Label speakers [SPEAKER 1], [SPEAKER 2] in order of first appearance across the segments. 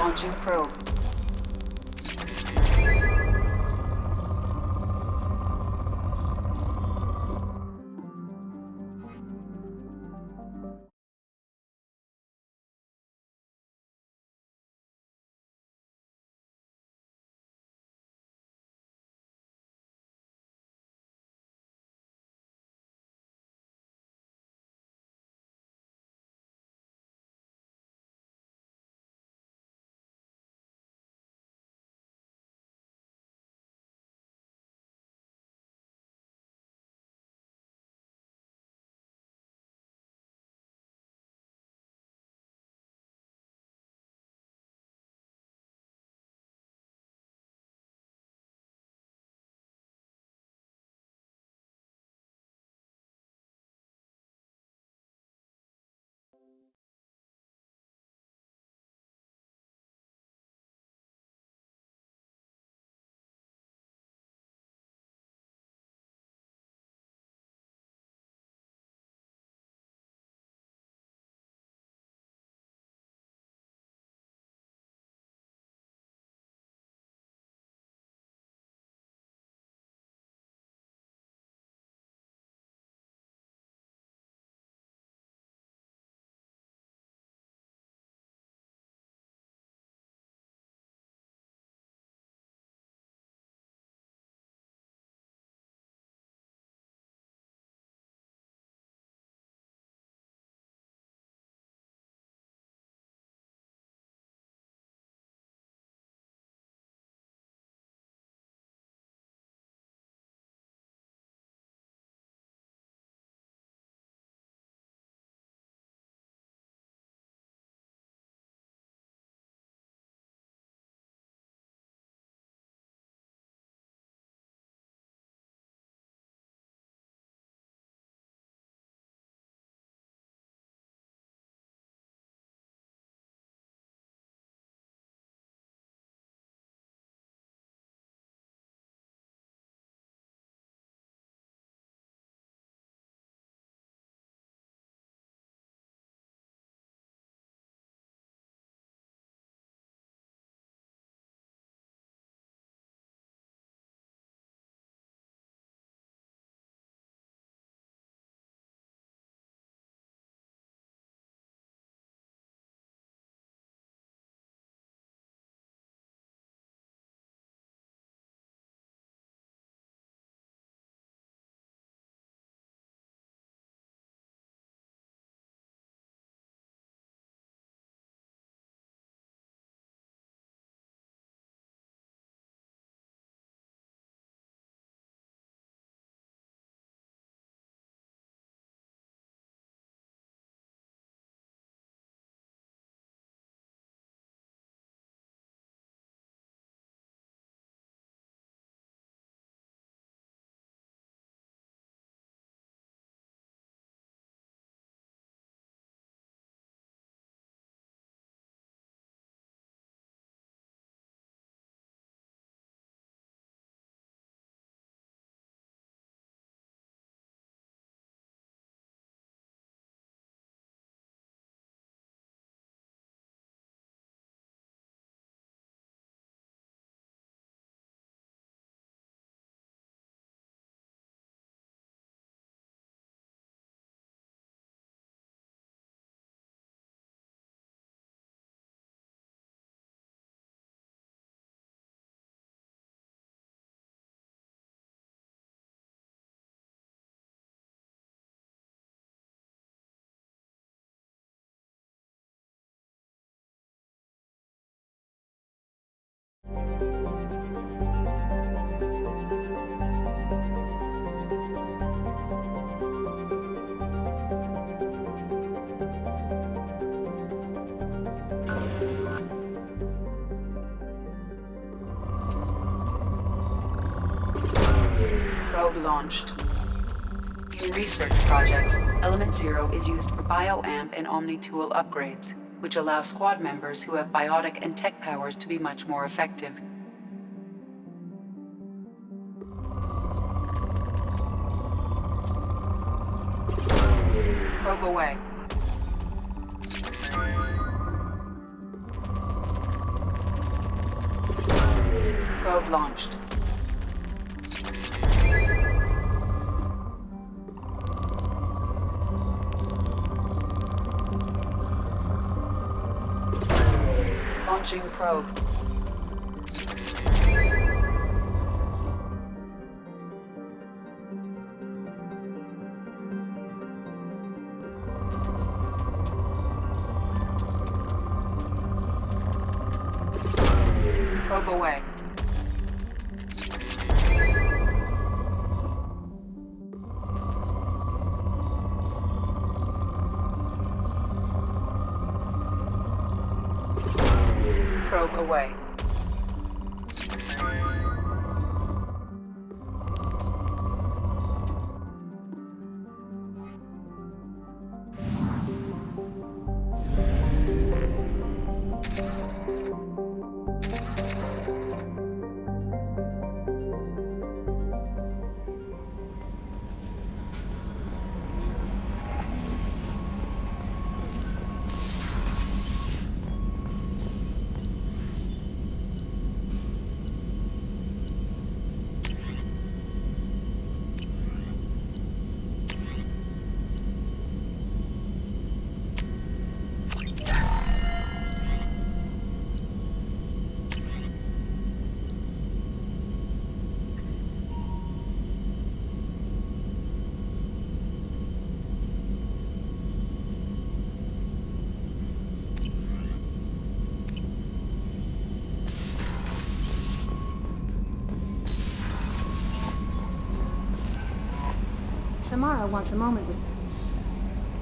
[SPEAKER 1] Launching probe. Probe launched. In research projects, Element Zero is used for BioAmp and Omni-Tool upgrades, which allow squad members who have biotic and tech powers to be much more effective. Probe away. Probe launched. Launching probe. Probe away. Probe away.
[SPEAKER 2] Samara wants a moment with...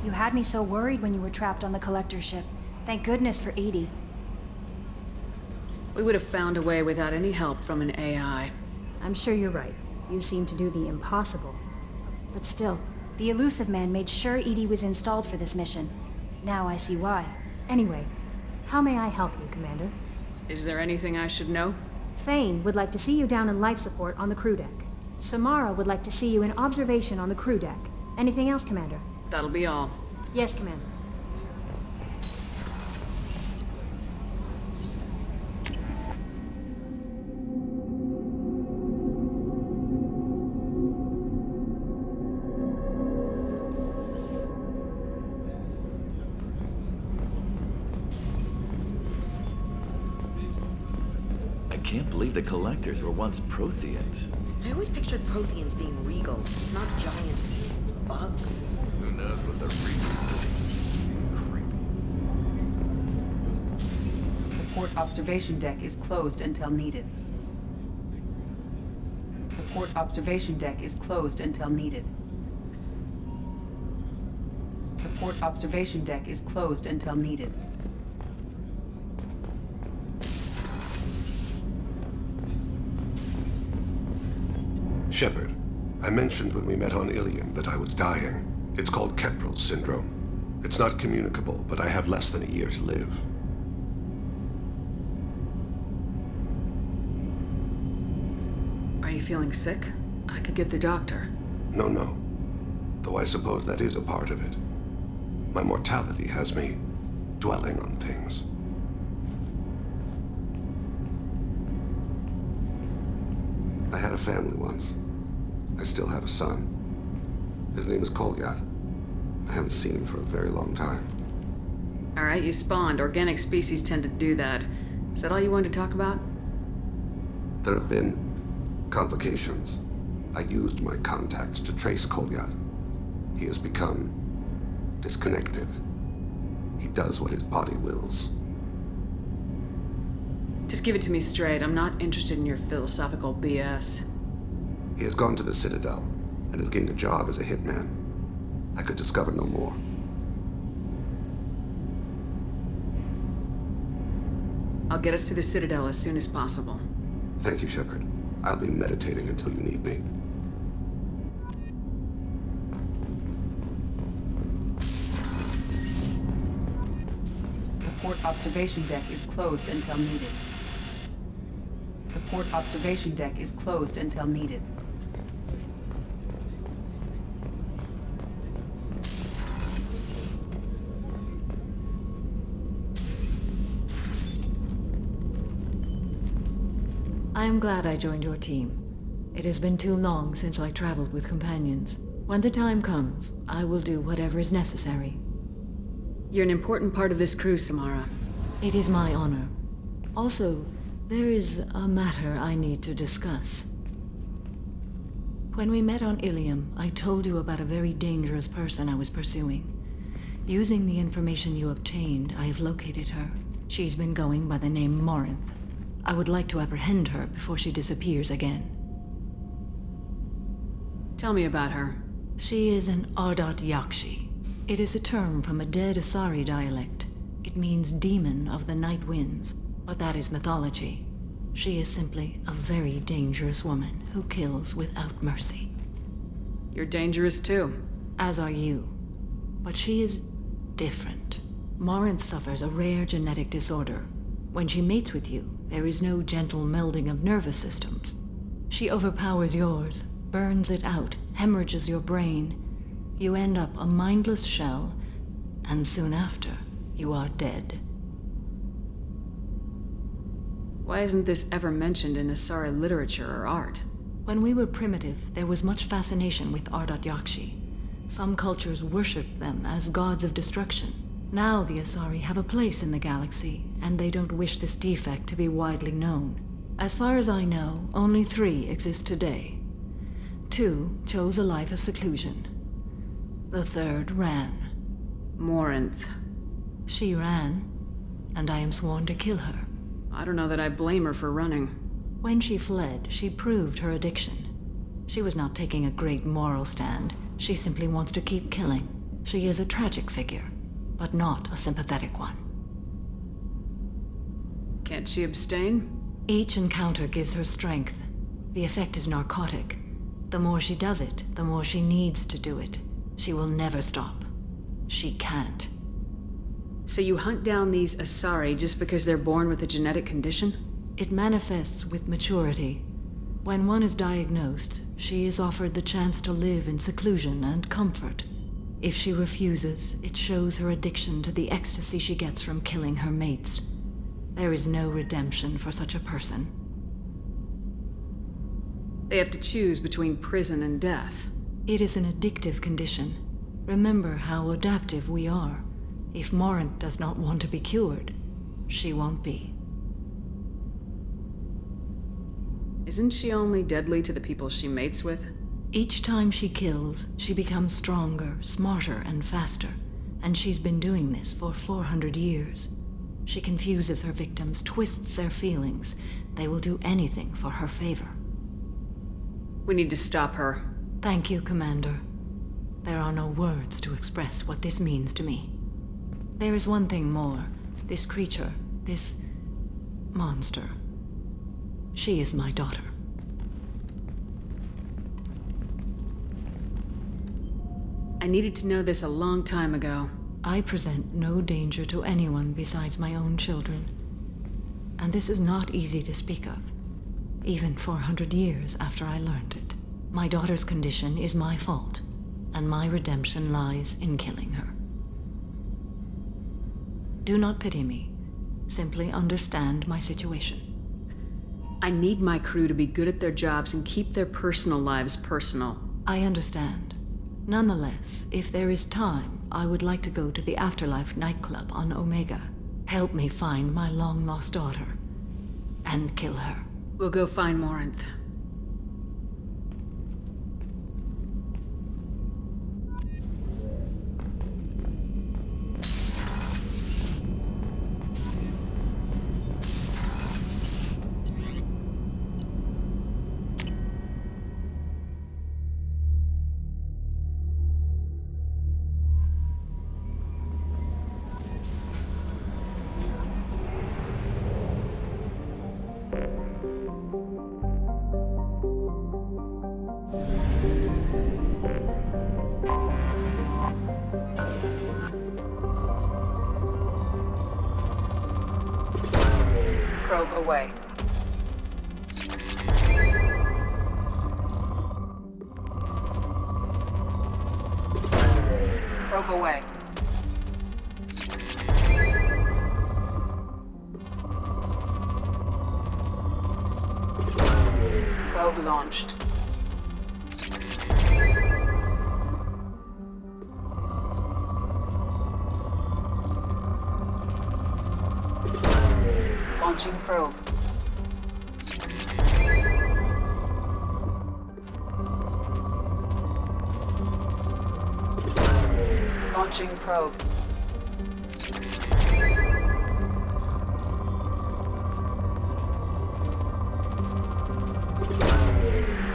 [SPEAKER 2] You had me so worried when you were trapped on the Collector ship. Thank goodness for EDI.
[SPEAKER 3] We would have found a way without any help from an AI.
[SPEAKER 2] I'm sure you're right. You seem to do the impossible. But still, the Illusive Man made sure EDI was installed for this mission. Now I see why. Anyway, how may I help you, Commander?
[SPEAKER 3] Is there anything I should know?
[SPEAKER 2] Thane would like to see you down in life support on the crew deck. Samara would like to see you in observation on the crew deck. Anything else, Commander?
[SPEAKER 3] That'll be all.
[SPEAKER 2] Yes, Commander.
[SPEAKER 4] I can't believe the Collectors were once Protheans.
[SPEAKER 5] I always pictured Protheans being regal, not giant bugs.
[SPEAKER 4] Who knows what the Reapers do?
[SPEAKER 1] The port observation deck is closed until needed. The port observation deck is closed until needed. The port observation deck is closed until needed.
[SPEAKER 6] Shepard, I mentioned when we met on Ilium that I was dying. It's called Keprel syndrome. It's not communicable, but I have less than a year to live.
[SPEAKER 3] Are you feeling sick? I could get the doctor.
[SPEAKER 6] No. Though I suppose that is a part of it. My mortality has me dwelling on things. I had a family once. I still have a son. His name is Kolyat. I haven't seen him for a very long time.
[SPEAKER 3] All right, you spawned. Organic species tend to do that. Is that all you wanted to talk about?
[SPEAKER 6] There have been complications. I used my contacts to trace Kolyat. He has become disconnected. He does what his body wills.
[SPEAKER 3] Just give it to me straight. I'm not interested in your philosophical BS.
[SPEAKER 6] He has gone to the Citadel and has gained a job as a hitman. I could discover no more.
[SPEAKER 3] I'll get us to the Citadel as soon as possible.
[SPEAKER 6] Thank you, Shepard. I'll be meditating until you need me.
[SPEAKER 1] The port observation deck is closed until needed. The port observation deck is closed until needed.
[SPEAKER 7] I am glad I joined your team. It has been too long since I traveled with companions. When the time comes, I will do whatever is necessary.
[SPEAKER 3] You're an important part of this crew, Samara.
[SPEAKER 7] It is my honor. Also, there is a matter I need to discuss. When we met on Ilium, I told you about a very dangerous person I was pursuing. Using the information you obtained, I have located her. She's been going by the name Morinth. I would like to apprehend her before she disappears again.
[SPEAKER 3] Tell me about her.
[SPEAKER 7] She is an Ardat Yakshi. It is a term from a dead Asari dialect. It means demon of the night winds, but that is mythology. She is simply a very dangerous woman who kills without mercy.
[SPEAKER 3] You're dangerous too.
[SPEAKER 7] As are you. But she is different. Morinth suffers a rare genetic disorder. When she mates with you, there is no gentle melding of nervous systems. She overpowers yours, burns it out, hemorrhages your brain. You end up a mindless shell, and soon after, you are dead.
[SPEAKER 3] Why isn't this ever mentioned in Asari literature or art?
[SPEAKER 7] When we were primitive, there was much fascination with Ardat Yakshi. Some cultures worshipped them as gods of destruction. Now the Asari have a place in the galaxy, and they don't wish this defect to be widely known. As far as I know, only 3 exist today. 2 chose a life of seclusion. The 3rd ran.
[SPEAKER 3] Morinth.
[SPEAKER 7] She ran, and I am sworn to kill her.
[SPEAKER 3] I don't know that I blame her for running.
[SPEAKER 7] When she fled, she proved her addiction. She was not taking a great moral stand. She simply wants to keep killing. She is a tragic figure, but not a sympathetic one.
[SPEAKER 3] Can't she abstain?
[SPEAKER 7] Each encounter gives her strength. The effect is narcotic. The more she does it, the more she needs to do it. She will never stop. She can't.
[SPEAKER 3] So you hunt down these Asari just because they're born with a genetic condition?
[SPEAKER 7] It manifests with maturity. When one is diagnosed, she is offered the chance to live in seclusion and comfort. If she refuses, it shows her addiction to the ecstasy she gets from killing her mates. There is no redemption for such a person.
[SPEAKER 3] They have to choose between prison and death.
[SPEAKER 7] It is an addictive condition. Remember how adaptive we are. If Morinth does not want to be cured, she won't be.
[SPEAKER 3] Isn't she only deadly to the people she mates with?
[SPEAKER 7] Each time she kills, she becomes stronger, smarter, and faster. And she's been doing this for 400 years. She confuses her victims, twists their feelings. They will do anything for her favor.
[SPEAKER 3] We need to stop her.
[SPEAKER 7] Thank you, Commander. There are no words to express what this means to me. There is one thing more. This creature, this monster. She is my daughter.
[SPEAKER 3] I needed to know this a long time ago.
[SPEAKER 7] I present no danger to anyone besides my own children. And this is not easy to speak of, even 400 years after I learned it. My daughter's condition is my fault, and my redemption lies in killing her. Do not pity me. Simply understand my situation.
[SPEAKER 3] I need my crew to be good at their jobs and keep their personal lives personal.
[SPEAKER 7] I understand. Nonetheless, if there is time, I would like to go to the Afterlife nightclub on Omega. Help me find my long-lost daughter, and kill her.
[SPEAKER 3] We'll go find Morinth.
[SPEAKER 1] Probe away. Probe away. Probe launched. Launching probe. Launching probe.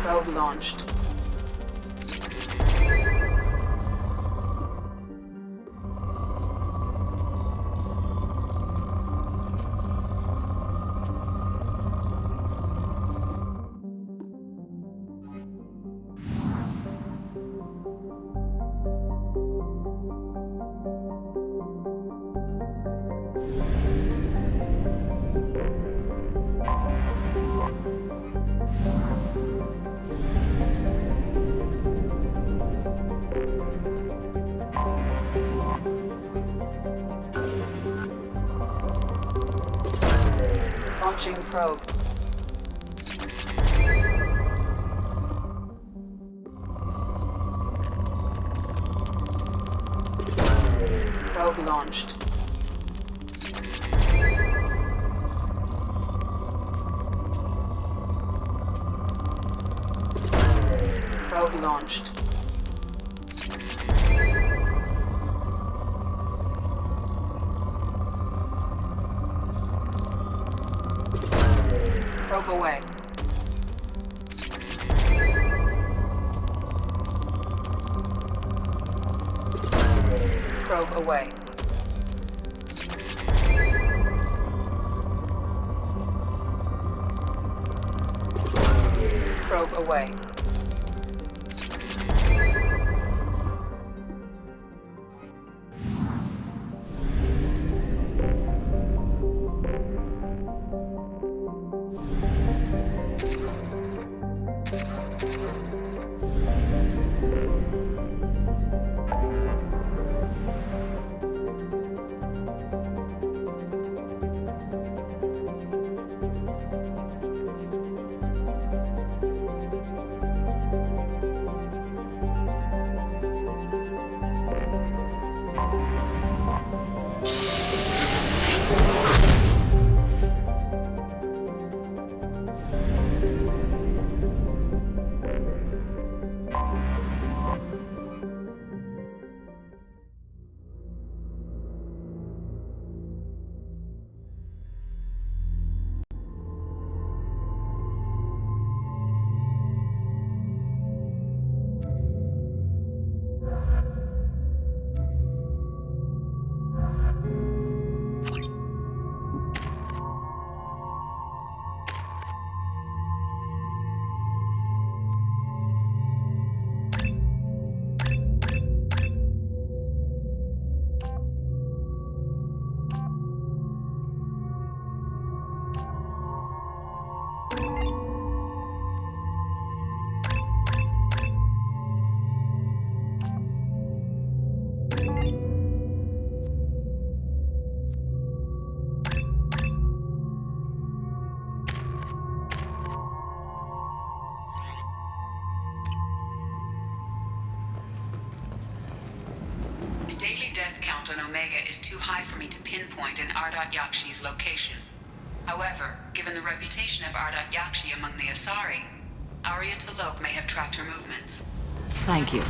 [SPEAKER 1] Probe launched. Launching probe. Probe launched. Probe launched. Probe away. Probe away. Probe away. The daily death count on Omega is too high for me to pinpoint an Ardat Yakshi's location. However, given the reputation of Ardat Yakshi among the Asari, Arya T'Loak may have tracked her movements.
[SPEAKER 7] Thank you.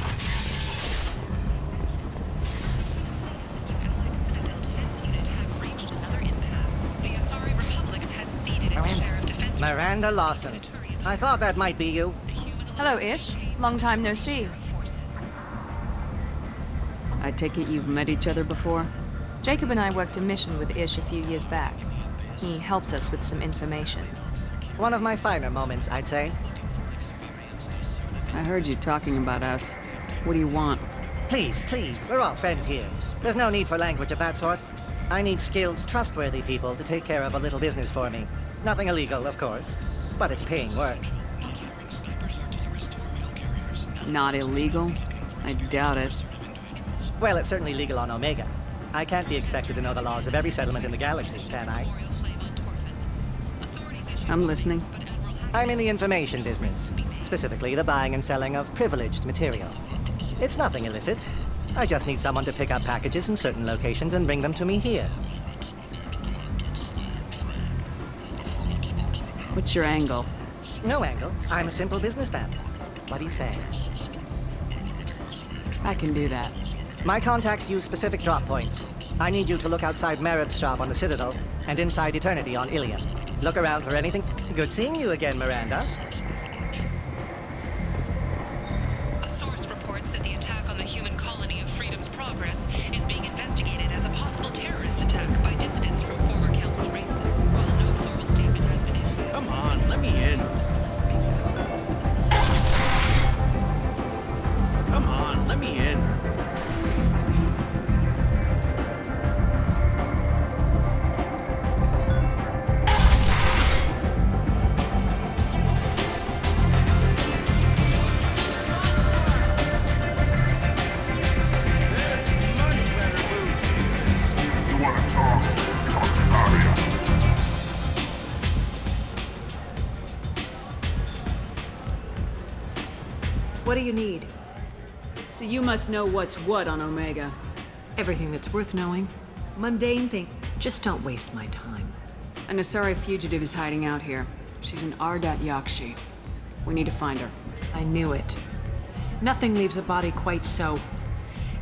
[SPEAKER 8] Miranda Lawson. I thought that might be you.
[SPEAKER 9] Hello, Ish. Long time no see.
[SPEAKER 3] I take it you've met each other before?
[SPEAKER 9] Jacob and I worked a mission with Ish a few years back. He helped us with some information.
[SPEAKER 8] One of my finer moments, I'd say.
[SPEAKER 3] I heard you talking about us. What do you want?
[SPEAKER 8] Please, we're all friends here. There's no need for language of that sort. I need skilled, trustworthy people to take care of a little business for me. Nothing illegal, of course, but it's paying work.
[SPEAKER 3] Not illegal? I doubt it.
[SPEAKER 8] Well, it's certainly legal on Omega. I can't be expected to know the laws of every settlement in the galaxy, can I?
[SPEAKER 3] I'm listening.
[SPEAKER 8] I'm in the information business, specifically the buying and selling of privileged material. It's nothing illicit. I just need someone to pick up packages in certain locations and bring them to me here.
[SPEAKER 3] What's your angle?
[SPEAKER 8] No angle. I'm a simple businessman. What do you say?
[SPEAKER 3] I can do that.
[SPEAKER 8] My contacts use specific drop points. I need you to look outside Merib's shop on the Citadel and inside Eternity on Ilium. Look around for anything. Good seeing you again, Miranda.
[SPEAKER 10] A source reports that the attack on the human colony of Freedom's Progress is being investigated as a possible terrorist attack by dissidents from former council races, while no formal statement has been issued.
[SPEAKER 11] Come on, let me in. Come on, let me in.
[SPEAKER 9] What do you need?
[SPEAKER 3] So you must know what's what on Omega.
[SPEAKER 9] Everything that's worth knowing. Mundane thing. Just don't waste my time.
[SPEAKER 3] An Asari fugitive is hiding out here. She's an Ardat Yakshi. We need to find her.
[SPEAKER 9] I knew it. Nothing leaves a body quite so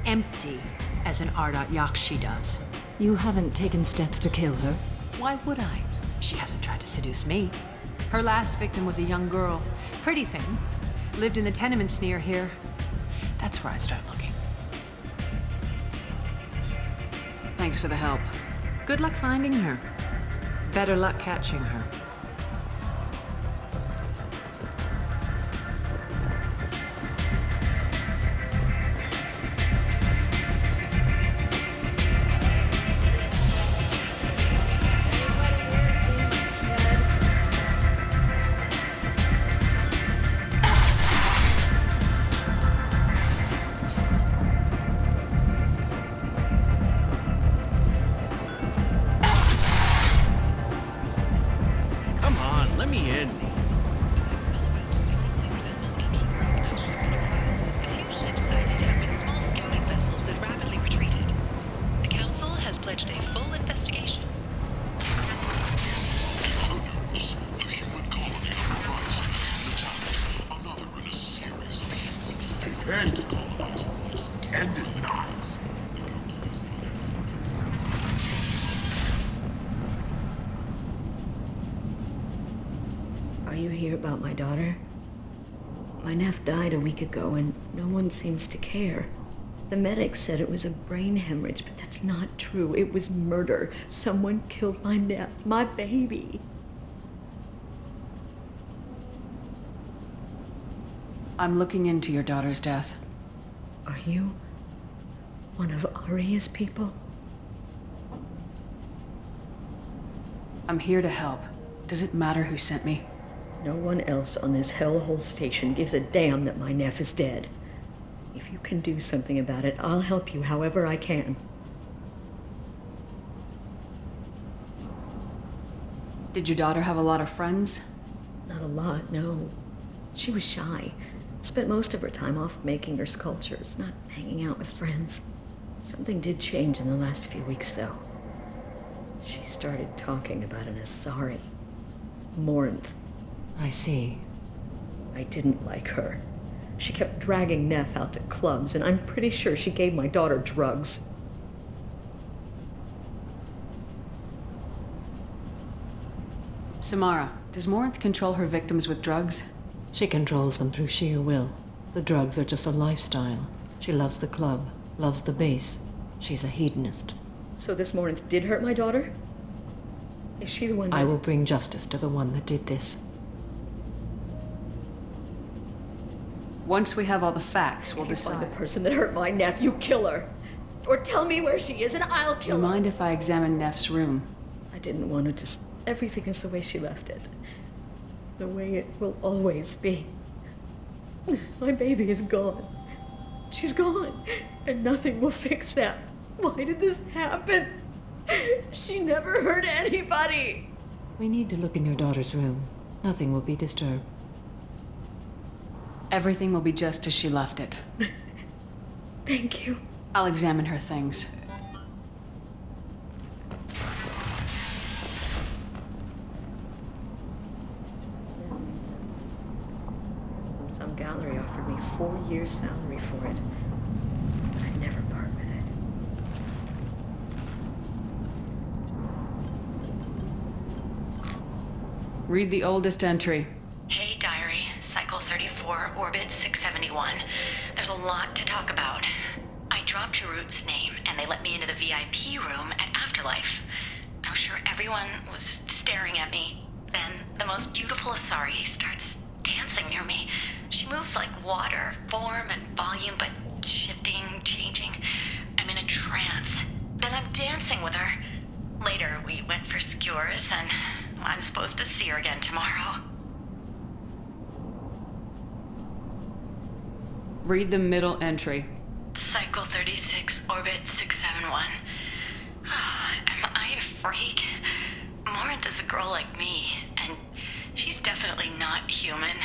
[SPEAKER 9] empty as an Ardat Yakshi does.
[SPEAKER 7] You haven't taken steps to kill her?
[SPEAKER 9] Why would I? She hasn't tried to seduce me. Her last victim was a young girl. Pretty thing. Lived in the tenements near here. That's where I'd start looking.
[SPEAKER 3] Thanks for the help.
[SPEAKER 9] Good luck finding her. Better luck catching her.
[SPEAKER 11] Come on, let me in.
[SPEAKER 10] A few ships sighted have been small scouting vessels that rapidly retreated. The Council has pledged a full investigation.
[SPEAKER 12] End is not.
[SPEAKER 5] Are you here about my daughter? My nephew died a week ago and no one seems to care. The medics said it was a brain hemorrhage, but that's not true. It was murder. Someone killed my nephew, my baby.
[SPEAKER 3] I'm looking into your daughter's death.
[SPEAKER 5] Are you one of Aria's people?
[SPEAKER 3] I'm here to help. Does it matter who sent me?
[SPEAKER 5] No one else on this hellhole station gives a damn that my nephew is dead. If you can do something about it, I'll help you however I can.
[SPEAKER 3] Did your daughter have a lot of friends?
[SPEAKER 5] Not a lot, no. She was shy. Spent most of her time off making her sculptures, not hanging out with friends. Something did change in the last few weeks, though. She started talking about an Asari. Morinth.
[SPEAKER 7] I see.
[SPEAKER 5] I didn't like her. She kept dragging Neff out to clubs, and I'm pretty sure she gave my daughter drugs.
[SPEAKER 3] Samara, does Morinth control her victims with drugs?
[SPEAKER 7] She controls them through sheer will. The drugs are just a lifestyle. She loves the club, loves the base. She's a hedonist.
[SPEAKER 5] So this Morinth did hurt my daughter? Is she the one that...
[SPEAKER 7] I will bring justice to the one that did this.
[SPEAKER 3] Once we have all the facts, we'll
[SPEAKER 5] If you
[SPEAKER 3] decide.
[SPEAKER 5] find the person that hurt my nephew, kill her. Or tell me where she is and I'll kill
[SPEAKER 3] You
[SPEAKER 5] her.
[SPEAKER 3] mind if I examine Neff's room?
[SPEAKER 5] I didn't want to just... Everything is the way she left it. The way it will always be. My baby is gone. She's gone. And nothing will fix that. Why did this happen? She never hurt anybody.
[SPEAKER 7] We need to look in your daughter's room. Nothing will be disturbed.
[SPEAKER 3] Everything will be just as she left it.
[SPEAKER 5] Thank you.
[SPEAKER 3] I'll examine her things.
[SPEAKER 5] Some gallery offered me 4 years' salary for it. I'd never part with it.
[SPEAKER 3] Read the oldest entry.
[SPEAKER 12] Hey, Diary. Cycle 34, Orbit 671. There's a lot to talk about. I dropped Jarut's name, and they let me into the VIP room at Afterlife. I'm sure everyone was staring at me. Then, the most beautiful Asari starts dancing near me. She moves like water, form and volume, but shifting, changing. I'm in a trance. Then I'm dancing with her. Later, we went for skewers, and I'm supposed to see her again tomorrow.
[SPEAKER 3] Read the middle entry.
[SPEAKER 12] Cycle 36, Orbit 671. Am I a freak? Morinth is a girl like me, and she's definitely not human.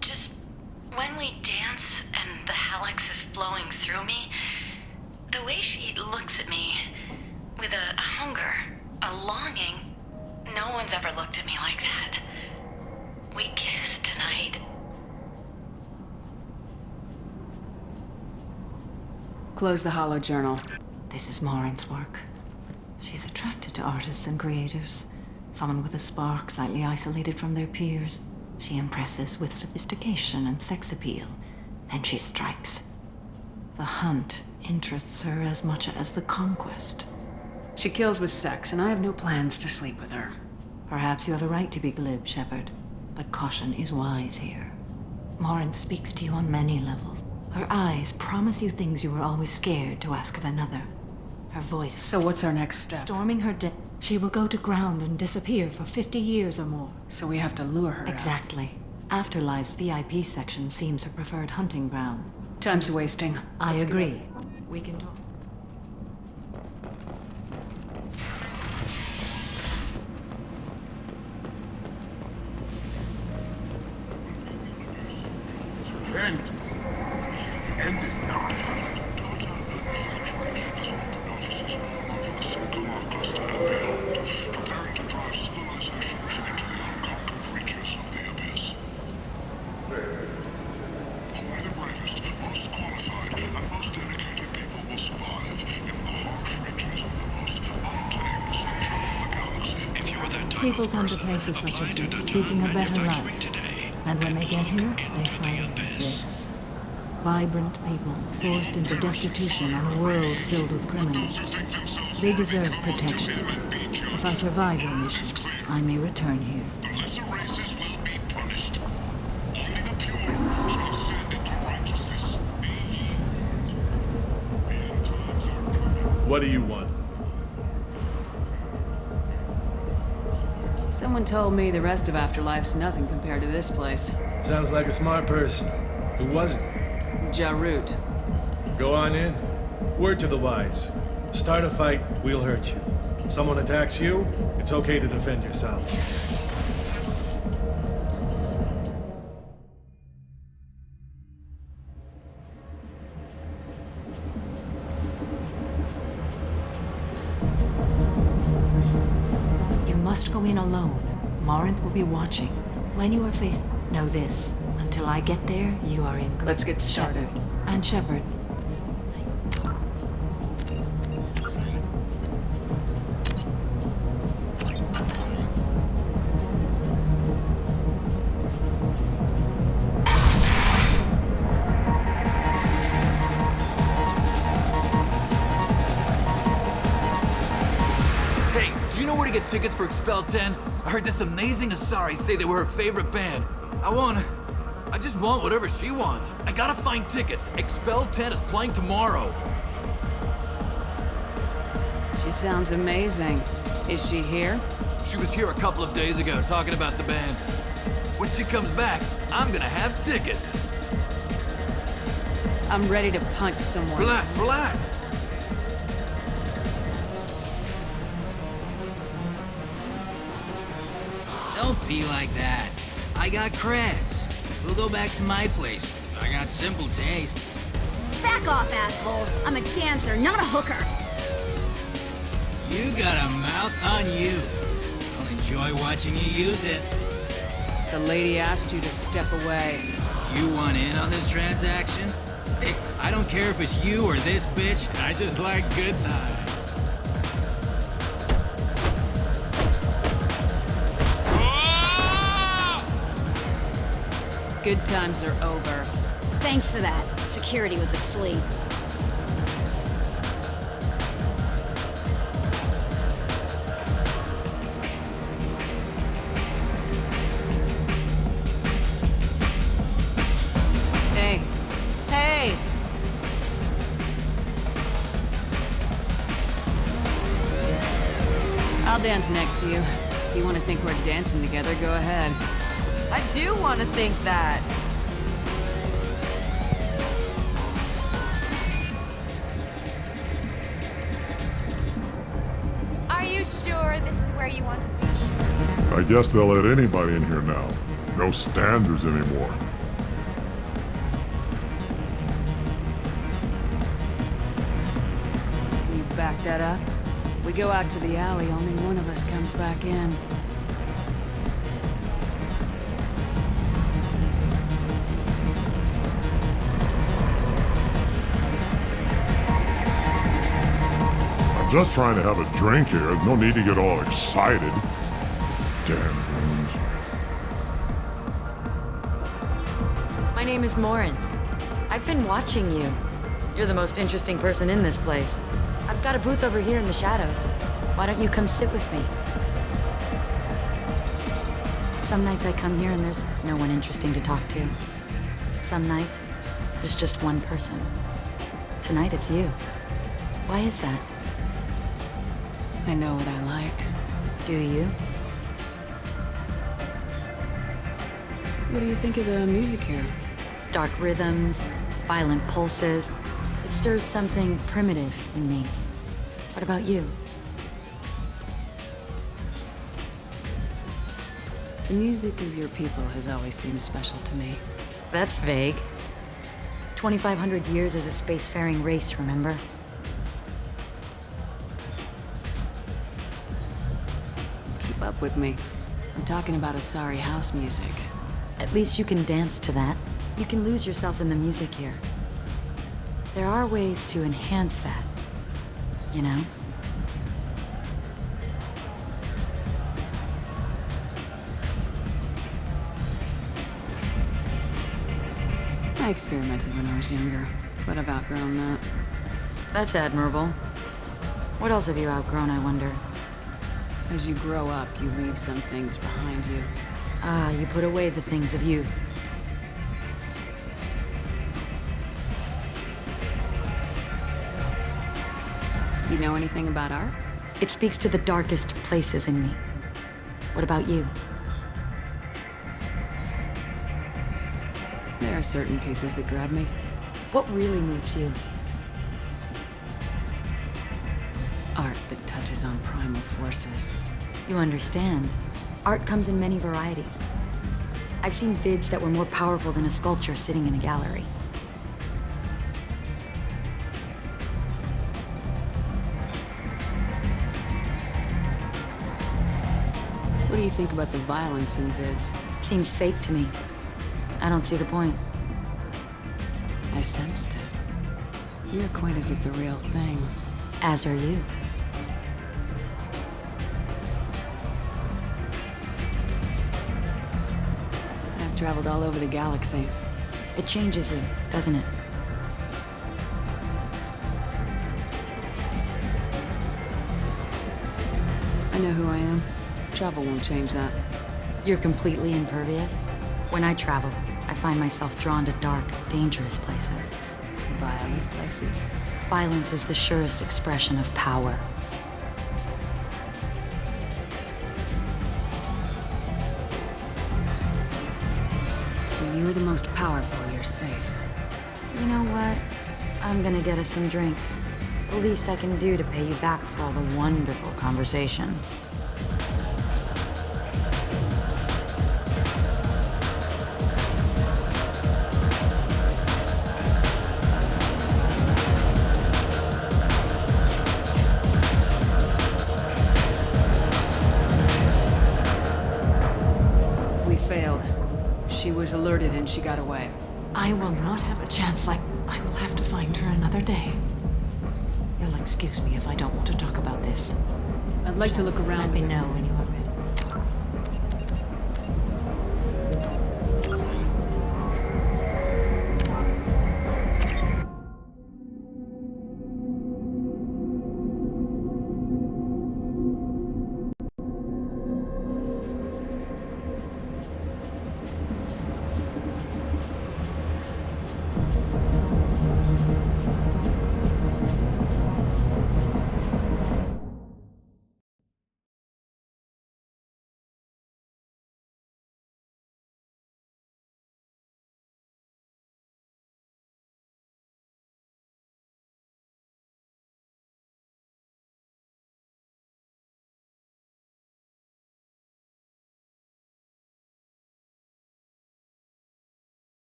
[SPEAKER 12] Just when we dance and the Helix is flowing through me, the way she looks at me with a hunger, a longing, no one's ever looked at me like that. We kissed tonight.
[SPEAKER 3] Close the hollow journal.
[SPEAKER 7] This is Morinth's work. She's attracted to artists and creators. Someone with a spark, slightly isolated from their peers. She impresses with sophistication and sex appeal. Then she strikes. The hunt interests her as much as the conquest.
[SPEAKER 3] She kills with sex, and I have no plans to sleep with her.
[SPEAKER 7] Perhaps you have a right to be glib, Shepard, but caution is wise here. Morinth speaks to you on many levels. Her eyes promise you things you were always scared to ask of another. Her voice...
[SPEAKER 3] So what's our next step?
[SPEAKER 7] Storming her den. She will go to ground and disappear for 50 years or more.
[SPEAKER 3] So we have to lure her
[SPEAKER 7] Exactly. Afterlife's VIP section seems her preferred hunting ground.
[SPEAKER 3] Time's wasting.
[SPEAKER 7] I agree. We can talk.
[SPEAKER 13] End is not.
[SPEAKER 7] People come to places such as this, seeking a better life. And when they get here, they find this. Vibrant people, forced into destitution on a world filled with criminals. They deserve protection. If I survive your mission, I may return here.
[SPEAKER 14] What do you want?
[SPEAKER 3] Someone told me the rest of Afterlife's nothing compared to this place.
[SPEAKER 14] Sounds like a smart person. Who was it?
[SPEAKER 3] Jarut.
[SPEAKER 14] Go on in. Word to the wise. Start a fight, we'll hurt you. Someone attacks you, it's okay to defend yourself.
[SPEAKER 7] You must go in alone. Morinth will be watching. When you are faced... Know this. Until I get there, you are in...
[SPEAKER 3] Let's get started.
[SPEAKER 7] Shepard. And Shepard.
[SPEAKER 15] Hey, do you know where to get tickets for Expel 10? I heard this amazing Asari say they were her favorite band. I just want whatever she wants. I gotta find tickets. Expel 10 is playing tomorrow.
[SPEAKER 3] She sounds amazing. Is she here?
[SPEAKER 15] She was here a couple of days ago talking about the band. When she comes back, I'm gonna have tickets.
[SPEAKER 3] I'm ready to punch someone.
[SPEAKER 15] Relax, relax.
[SPEAKER 16] Don't be like that.
[SPEAKER 13] I got creds. We'll go back to my place. I got simple tastes.
[SPEAKER 16] Back off, asshole. I'm a dancer, not a hooker.
[SPEAKER 13] You got a mouth on you. I'll enjoy watching you use it.
[SPEAKER 3] The lady asked you to step away.
[SPEAKER 13] You want in on this transaction? Hey, I don't care if it's you or this bitch. I just like good times.
[SPEAKER 3] Good times are over.
[SPEAKER 16] Thanks for that. Security was asleep.
[SPEAKER 3] Hey. Hey! I'll dance next to you. If you want to think we're dancing together, go ahead.
[SPEAKER 17] I do want to think that.
[SPEAKER 16] Are you sure this is where you want to be?
[SPEAKER 18] I guess they'll let anybody in here now. No standards anymore.
[SPEAKER 3] Can you back that up? We go out to the alley, only one of us comes back in.
[SPEAKER 18] Just trying to have a drink here. No need to get all excited. Damn things.
[SPEAKER 17] My name is Morin. I've been watching you. You're the most interesting person in this place. I've got a booth over here in the shadows. Why don't you come sit with me?
[SPEAKER 2] Some nights I come here and there's no one interesting to talk to. Some nights, there's just one person. Tonight it's you. Why is that?
[SPEAKER 3] I know what I like.
[SPEAKER 2] Do you?
[SPEAKER 3] What do you think of the music here?
[SPEAKER 2] Dark rhythms, violent pulses. It stirs something primitive in me. What about you?
[SPEAKER 3] The music of your people has always seemed special to me.
[SPEAKER 2] That's vague. 2,500 years as a spacefaring race, remember?
[SPEAKER 3] Keep up with me. I'm talking about Asari house music.
[SPEAKER 2] At least you can dance to that. You can lose yourself in the music here. There are ways to enhance that, you know?
[SPEAKER 3] I experimented when I was younger, but I've outgrown that.
[SPEAKER 2] That's admirable. What else have you outgrown, I wonder?
[SPEAKER 3] As you grow up, you leave some things behind you.
[SPEAKER 2] Ah, you put away the things of youth.
[SPEAKER 3] Do you know anything about art?
[SPEAKER 2] It speaks to the darkest places in me. What about you?
[SPEAKER 3] There are certain pieces that grab me.
[SPEAKER 2] What really moves you?
[SPEAKER 3] Art that touches on primal forces.
[SPEAKER 2] You understand. Art comes in many varieties. I've seen vids that were more powerful than a sculpture sitting in a gallery.
[SPEAKER 3] What do you think about the violence in vids?
[SPEAKER 2] Seems fake to me. I don't see the point.
[SPEAKER 3] I sensed it. You're acquainted with the real thing.
[SPEAKER 2] As are you.
[SPEAKER 3] I've traveled all over the galaxy.
[SPEAKER 2] It changes you, doesn't it?
[SPEAKER 3] I know who I am. Travel won't change that.
[SPEAKER 2] You're completely impervious? When I travel, I find myself drawn to dark, dangerous places.
[SPEAKER 3] Violent places?
[SPEAKER 2] Violence is the surest expression of power.
[SPEAKER 3] When you're the most powerful, you're safe.
[SPEAKER 2] You know what? I'm gonna get us some drinks. The least I can do to pay you back for all the wonderful conversation.
[SPEAKER 3] was alerted and she got away.
[SPEAKER 7] I will not have a chance like... I will have to find her another day. You'll excuse me if I don't want to talk about this.
[SPEAKER 3] I'd like to look around.
[SPEAKER 7] Let me know when you are ready.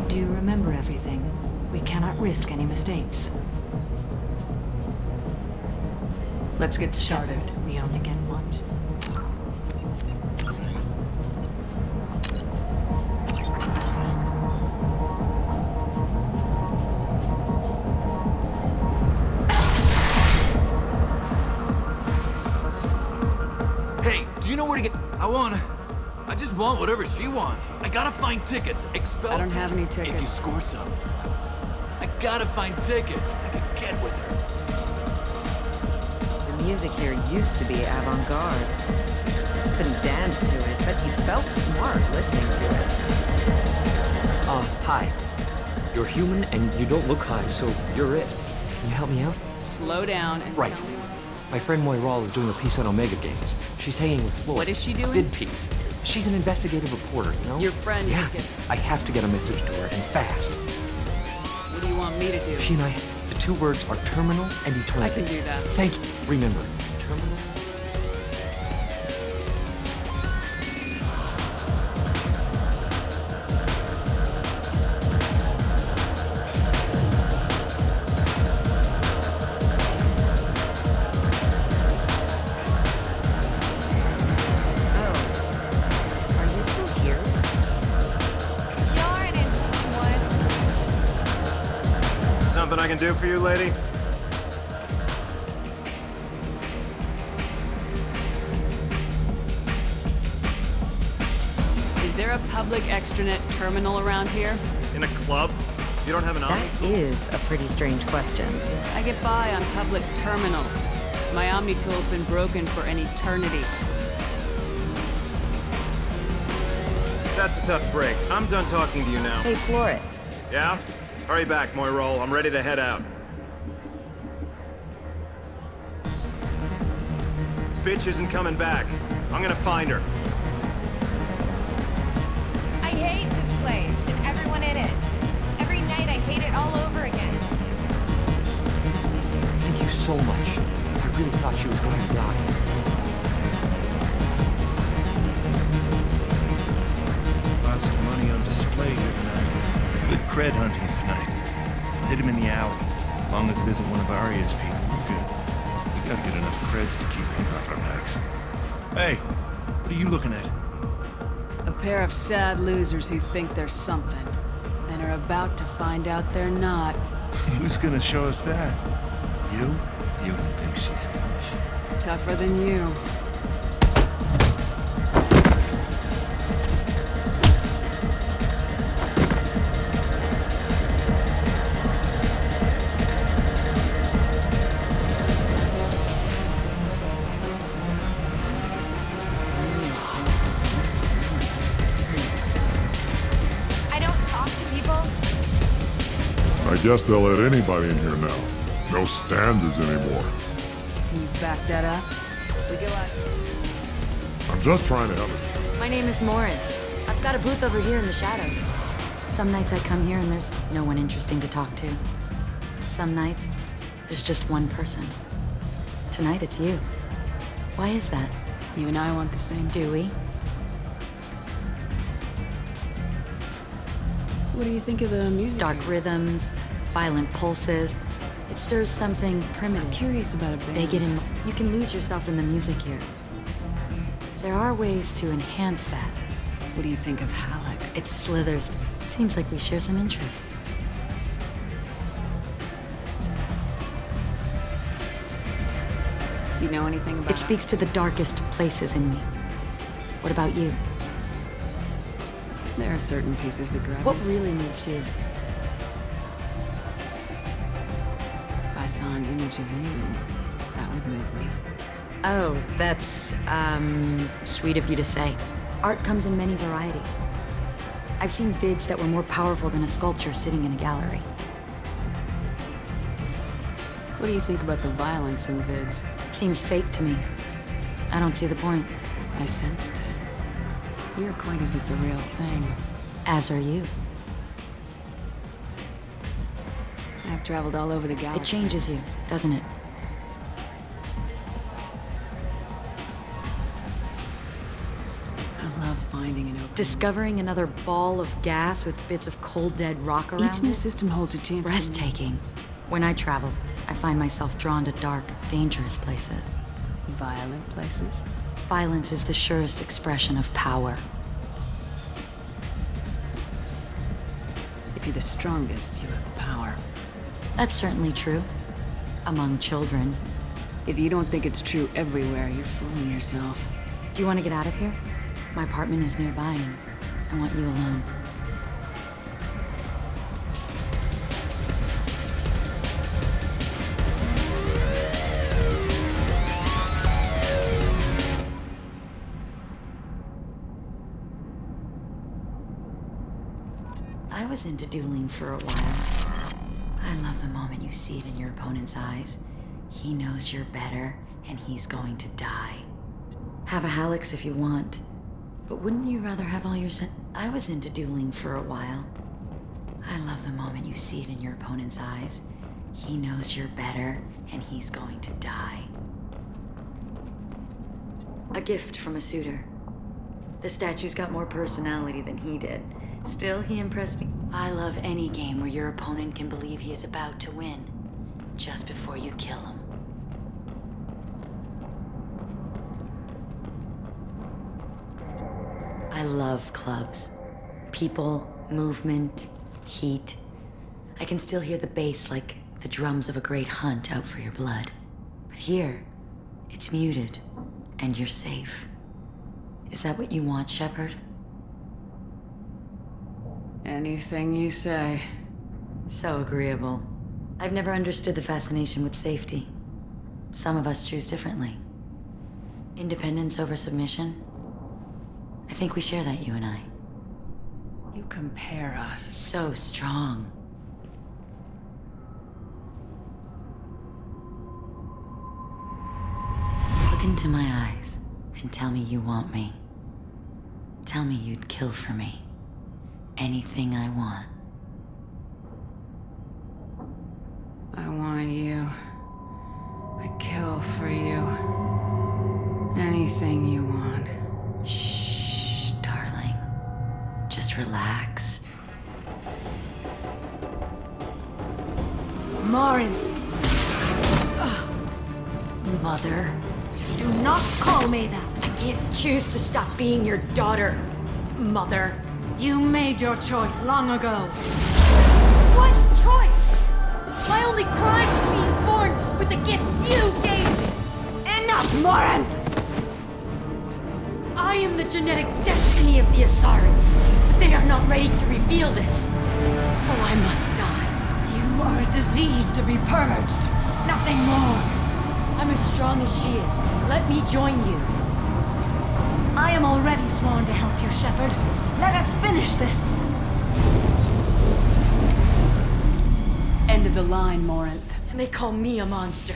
[SPEAKER 7] Do you remember everything? We cannot risk any mistakes.
[SPEAKER 3] Let's get started.
[SPEAKER 7] We only get one.
[SPEAKER 15] Hey, do you know where to get... I just want whatever she wants. I gotta find tickets. Expel...
[SPEAKER 3] I don't have any tickets.
[SPEAKER 15] If you score some. I gotta find tickets. I can get with her.
[SPEAKER 17] The music here used to be avant-garde. Couldn't dance to it, but you felt smart listening to it.
[SPEAKER 19] Hi. You're human and you don't look high, so you're it. Can you help me out?
[SPEAKER 3] Slow down and
[SPEAKER 19] Right.
[SPEAKER 3] tell me.
[SPEAKER 19] My friend Moiral is doing a piece on Omega Games. She's hanging with Floyd.
[SPEAKER 3] What is she doing?
[SPEAKER 19] A bid piece. She's an investigative reporter, you know?
[SPEAKER 3] Your friend
[SPEAKER 19] Yeah.
[SPEAKER 3] is get...
[SPEAKER 19] I have to get a message to her, and fast.
[SPEAKER 3] What do you want me to do?
[SPEAKER 19] She and I, the two words are terminal and eternity.
[SPEAKER 3] I can do that.
[SPEAKER 19] Thank you. Remember, terminal.
[SPEAKER 17] Are you still here?
[SPEAKER 16] You're an interesting one.
[SPEAKER 20] Something I can do for you, lady?
[SPEAKER 3] Is there a public extranet terminal around here?
[SPEAKER 20] In a club? You don't have an
[SPEAKER 17] That is a pretty strange question.
[SPEAKER 3] I get by on public terminals. My Omni tool's been broken for an eternity.
[SPEAKER 20] That's a tough break. I'm done talking to you now.
[SPEAKER 17] Hey, Floret.
[SPEAKER 20] Yeah? Hurry back, Moiral. I'm ready to head out. Bitch isn't coming back. I'm gonna find her.
[SPEAKER 16] I hate this place and everyone in it. Every night I hate it all over again.
[SPEAKER 19] Thank you so much. I really thought she was going to die.
[SPEAKER 14] Lots of money on display here tonight. Good cred hunting tonight. Hit him in the alley. long as it isn't one of Arya's people, we're good. We gotta get enough creds to keep him off our backs. Hey, what are you looking at?
[SPEAKER 3] A pair of sad losers who think they're something, and are about to find out they're not.
[SPEAKER 14] Who's gonna show us that? You? You don't think she's tough.
[SPEAKER 3] Tougher than you.
[SPEAKER 16] I don't talk to people.
[SPEAKER 18] I guess they'll let anybody in here now. No standards anymore.
[SPEAKER 3] Can you back that up? We go out.
[SPEAKER 18] I'm just trying to help it.
[SPEAKER 17] My name is Morin. I've got a booth over here in the shadows. Some nights I come here and there's no one interesting to talk to. Some nights, there's just one person. Tonight it's you. Why is that?
[SPEAKER 3] You and I want the same.
[SPEAKER 17] Do we?
[SPEAKER 3] What do you think of the music?
[SPEAKER 17] Dark rhythms, violent pulses. It stirs something primitive.
[SPEAKER 3] I'm curious about a band.
[SPEAKER 17] They get in. You can lose yourself in the music here. There are ways to enhance that.
[SPEAKER 3] What do you think of Hallex?
[SPEAKER 17] It slithers. Seems like we share some interests.
[SPEAKER 3] Do you know anything about
[SPEAKER 17] It speaks to the darkest places in me. What about you?
[SPEAKER 3] There are certain pieces that grab
[SPEAKER 17] What
[SPEAKER 3] me.
[SPEAKER 17] really moves you?
[SPEAKER 3] If I saw an image of you, that would move me.
[SPEAKER 17] Oh, that's, sweet of you to say. Art comes in many varieties. I've seen vids that were more powerful than a sculpture sitting in a gallery.
[SPEAKER 3] What do you think about the violence in vids?
[SPEAKER 17] Seems fake to me. I don't see the point.
[SPEAKER 3] I sensed it. You're acquainted with the real thing.
[SPEAKER 17] As are you.
[SPEAKER 3] I've traveled all over the galaxy.
[SPEAKER 17] It changes you, doesn't it?
[SPEAKER 3] I love finding an open.
[SPEAKER 17] Discovering another ball of gas with bits of cold dead rock around
[SPEAKER 3] Each new
[SPEAKER 17] it?
[SPEAKER 3] system holds a chance.
[SPEAKER 17] Breathtaking. When I travel, I find myself drawn to dark, dangerous places.
[SPEAKER 3] Violent places.
[SPEAKER 17] Violence is the surest expression of power.
[SPEAKER 3] If you're the strongest, you have the power.
[SPEAKER 17] That's certainly true. Among children.
[SPEAKER 3] If you don't think it's true everywhere, you're fooling yourself.
[SPEAKER 17] Do you want to get out of here? My apartment is nearby and I want you alone. I was into dueling for a while. I love the moment you see it in your opponent's eyes. He knows you're better, and he's going to die. Have a Hallex if you want, but wouldn't you rather have all your I was into dueling for a while. I love the moment you see it in your opponent's eyes. He knows you're better, and he's going to die. A gift from a suitor. The statue's got more personality than he did. Still, he impressed me. I love any game where your opponent can believe he is about to win, just before you kill him. I love clubs. People, movement, heat. I can still hear the bass like the drums of a great hunt out for your blood. But here, it's muted, and you're safe. Is that what you want, Shepard?
[SPEAKER 3] Anything you say.
[SPEAKER 17] So agreeable. I've never understood the fascination with safety. Some of us choose differently. Independence over submission? I think we share that, you and I.
[SPEAKER 3] You compare us.
[SPEAKER 17] So strong. Look into my eyes and tell me you want me. Tell me you'd kill for me. Anything I want.
[SPEAKER 3] I want you. I kill for you. Anything you want.
[SPEAKER 17] Shh, darling. Just relax.
[SPEAKER 7] Morin!
[SPEAKER 5] Mother.
[SPEAKER 7] Do not call me that!
[SPEAKER 5] I can't choose to stop being your daughter, Mother.
[SPEAKER 7] You made your choice long ago. What choice? My only crime was being born with the gifts you gave me. Enough, Morin! I am the genetic destiny of the Asari. They are not ready to reveal this, so I must die. You are a disease to be purged, nothing more. I'm as strong as she is. Let me join you. I am already sworn to help you, Shepard. Let us finish this.
[SPEAKER 3] End of the line, Morinth.
[SPEAKER 7] And they call me a monster.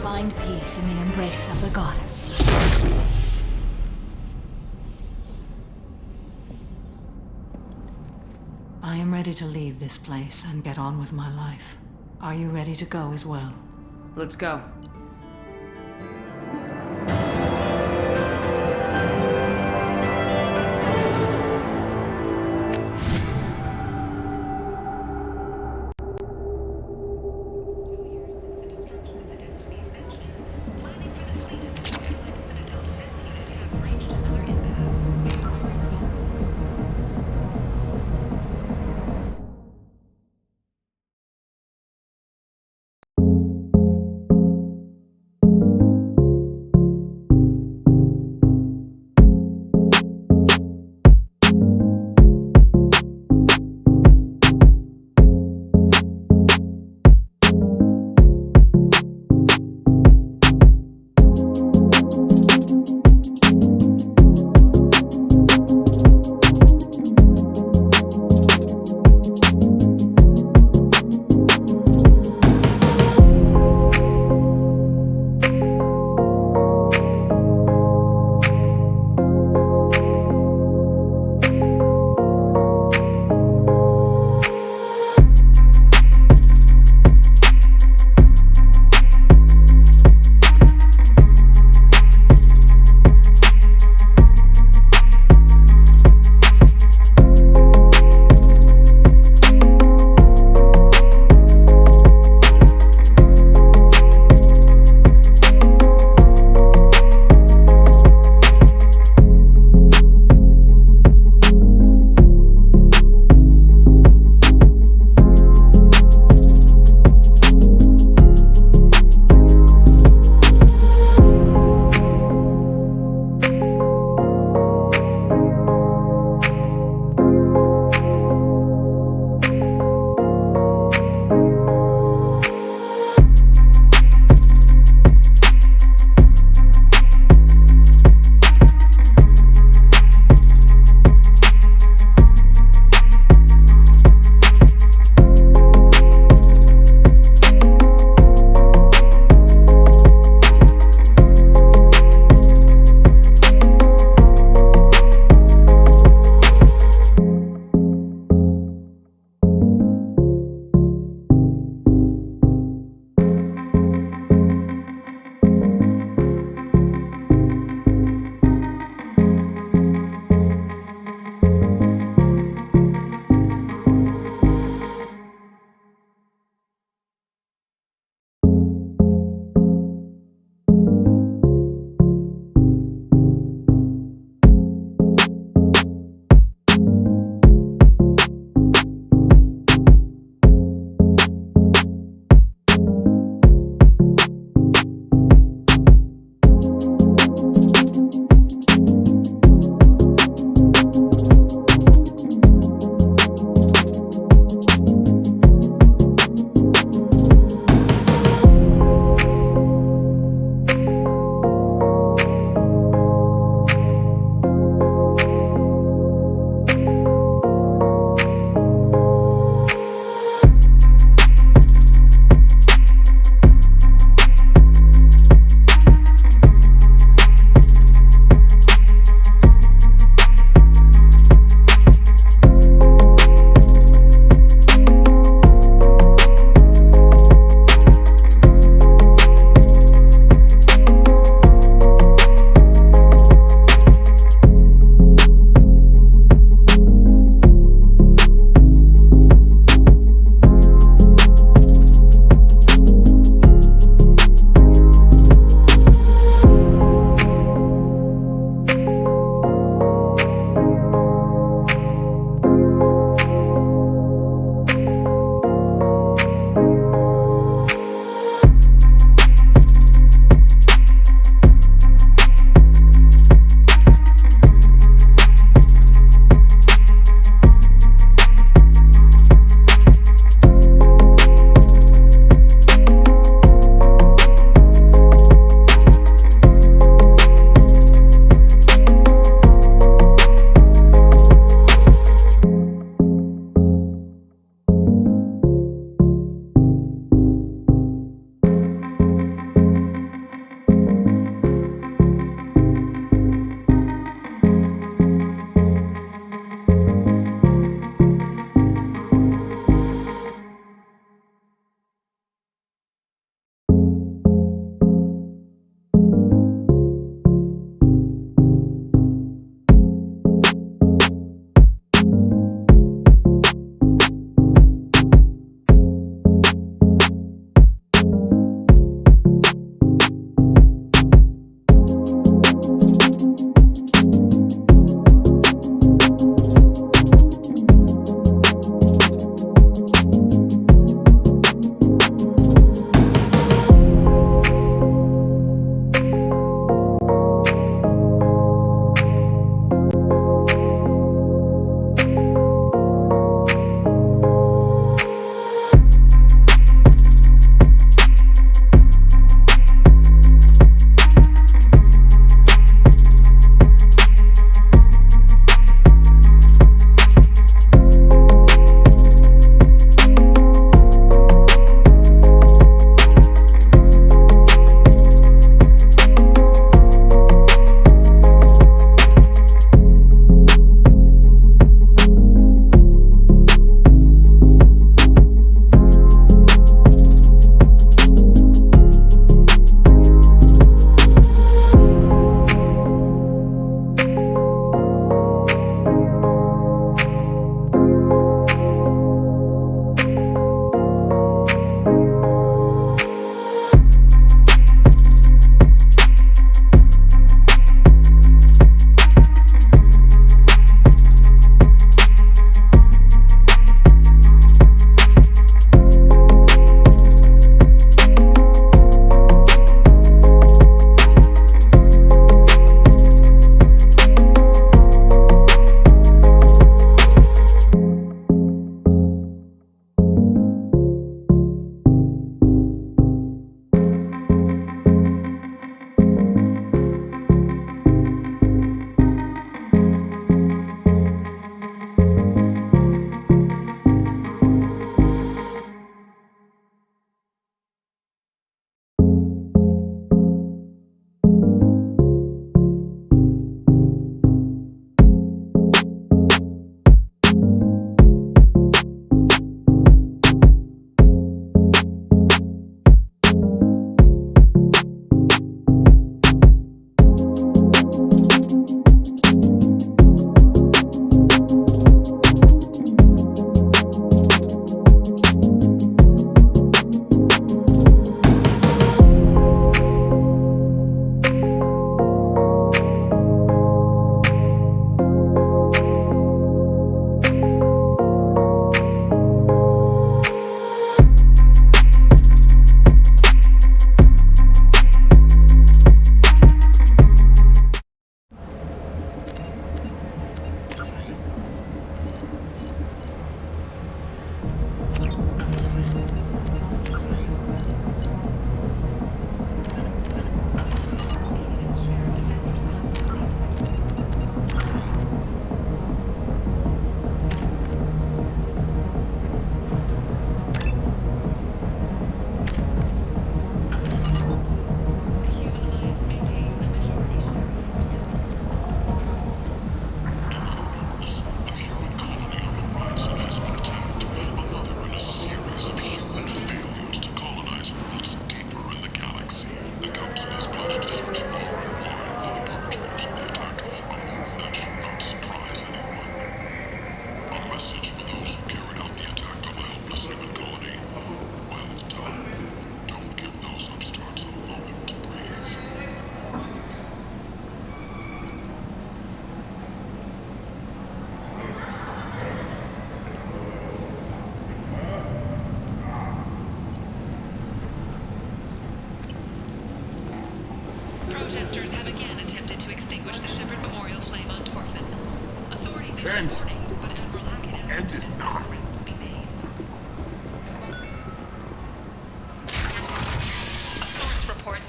[SPEAKER 7] Find peace in the embrace of the goddess. I am ready to leave this place and get on with my life. Are you ready to go as well?
[SPEAKER 3] Let's go.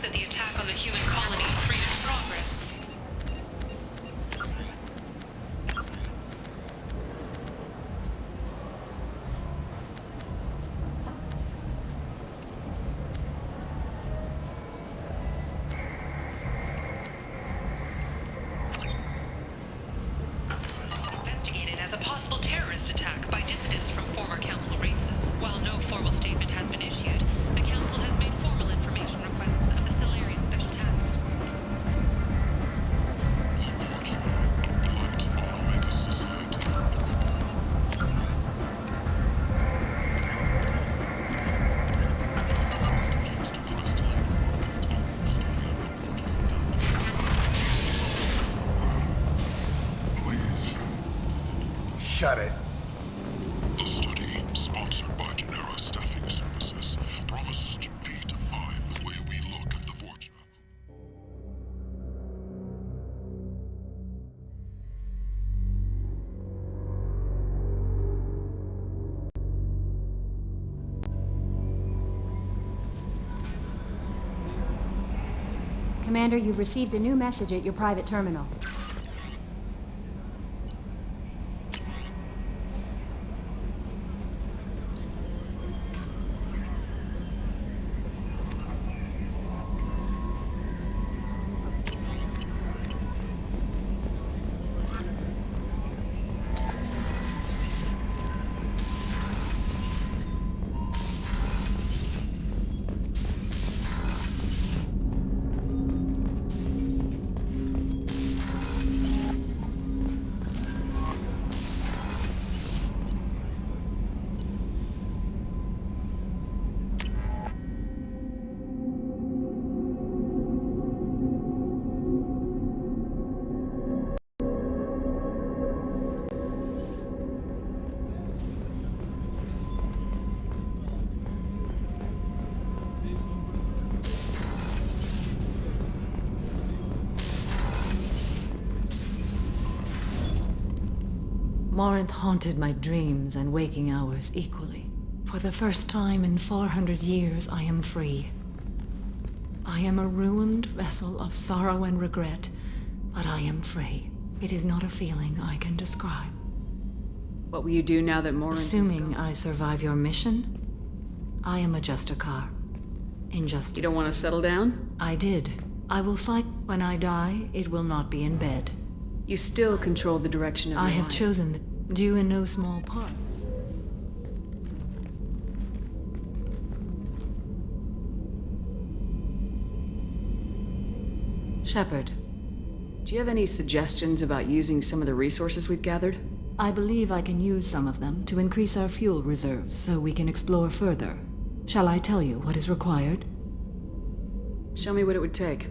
[SPEAKER 10] reports that the attack on the human colony of Freedom's Progress. Investigated as a possible terrorist attack by dissidents from former council races. While no formal statement has been issued, the council has made formal information requests of the Solarian Special Task Squad.
[SPEAKER 21] Shut it.
[SPEAKER 18] The study, sponsored by Genera Staffing Services, promises to redefine the way we look at the fortunate.
[SPEAKER 2] Commander, you've received a new message at your private terminal.
[SPEAKER 7] Morinth haunted my dreams and waking hours equally. For the first time in 400 years, I am free. I am a ruined vessel of sorrow and regret, but I am free. It is not a feeling I can describe.
[SPEAKER 3] What will you do now that Morinth
[SPEAKER 7] Assuming I survive your mission, I am a Justicar. Injustice.
[SPEAKER 3] You don't want to settle down?
[SPEAKER 7] I did. I will fight. When I die, it will not be in bed.
[SPEAKER 3] You still control the direction of your
[SPEAKER 7] I have
[SPEAKER 3] life.
[SPEAKER 7] chosen, due in no small part. Shepard.
[SPEAKER 3] Do you have any suggestions about using some of the resources we've gathered?
[SPEAKER 7] I believe I can use some of them to increase our fuel reserves so we can explore further. Shall I tell you what is required?
[SPEAKER 3] Show me what it would take.